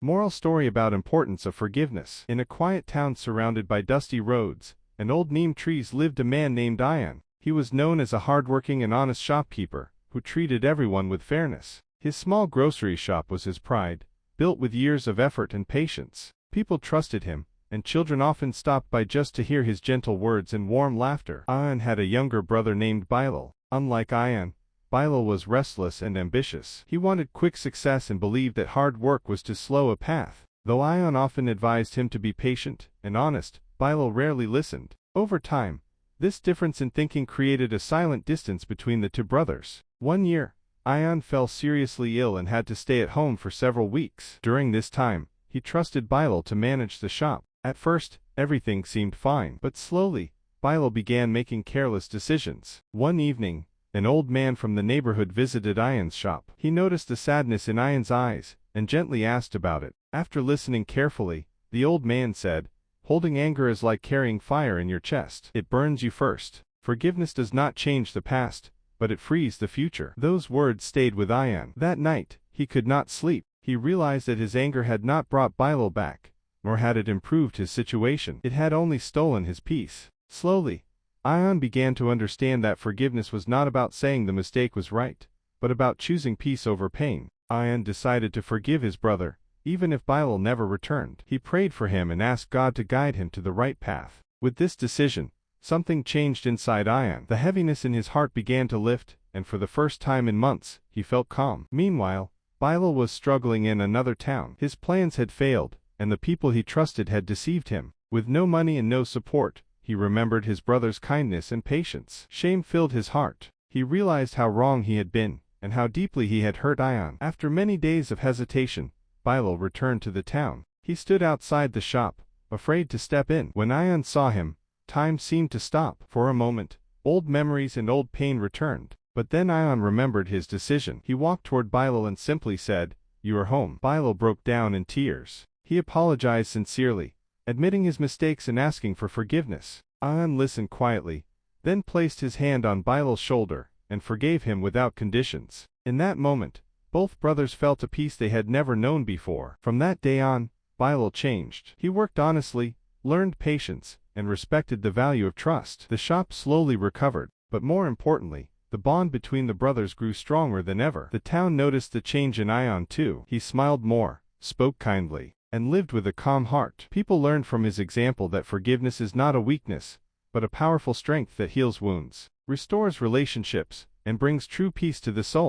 Moral story about importance of forgiveness. In a quiet town surrounded by dusty roads and old neem trees lived a man named Ion. He was known as a hardworking and honest shopkeeper, who treated everyone with fairness. His small grocery shop was his pride, built with years of effort and patience. People trusted him, and children often stopped by just to hear his gentle words and warm laughter. Ion had a younger brother named Bilal. Unlike Ion, Bilal was restless and ambitious. He wanted quick success and believed that hard work was too slow a path. Though Ion often advised him to be patient and honest, Bilal rarely listened. Over time, this difference in thinking created a silent distance between the two brothers. One year, Ion fell seriously ill and had to stay at home for several weeks. During this time, he trusted Bilal to manage the shop. At first, everything seemed fine, but slowly, Bilal began making careless decisions. One evening, an old man from the neighborhood visited Ion's shop. He noticed the sadness in Ion's eyes and gently asked about it. After listening carefully, the old man said, "Holding anger is like carrying fire in your chest. It burns you first. Forgiveness does not change the past, but it frees the future." Those words stayed with Ion. That night, he could not sleep. He realized that his anger had not brought Bilal back, nor had it improved his situation. It had only stolen his peace. Slowly, Ion began to understand that forgiveness was not about saying the mistake was right, but about choosing peace over pain. Ion decided to forgive his brother, even if Bilal never returned. He prayed for him and asked God to guide him to the right path. With this decision, something changed inside Ion. The heaviness in his heart began to lift, and for the first time in months, he felt calm. Meanwhile, Bilal was struggling in another town. His plans had failed, and the people he trusted had deceived him. With no money and no support, he remembered his brother's kindness and patience. Shame filled his heart. He realized how wrong he had been, and how deeply he had hurt Ion. After many days of hesitation, Bilal returned to the town. He stood outside the shop, afraid to step in. When Ion saw him, time seemed to stop. For a moment, old memories and old pain returned. But then Ion remembered his decision. He walked toward Bilal and simply said, "You are home." Bilal broke down in tears. He apologized sincerely, admitting his mistakes and asking for forgiveness. Ion listened quietly, then placed his hand on Bilal's shoulder, and forgave him without conditions. In that moment, both brothers felt a peace they had never known before. From that day on, Bilal changed. He worked honestly, learned patience, and respected the value of trust. The shop slowly recovered, but more importantly, the bond between the brothers grew stronger than ever. The town noticed the change in Ion too. He smiled more, spoke kindly, and lived with a calm heart. People learned from his example that forgiveness is not a weakness, but a powerful strength that heals wounds, restores relationships, and brings true peace to the soul.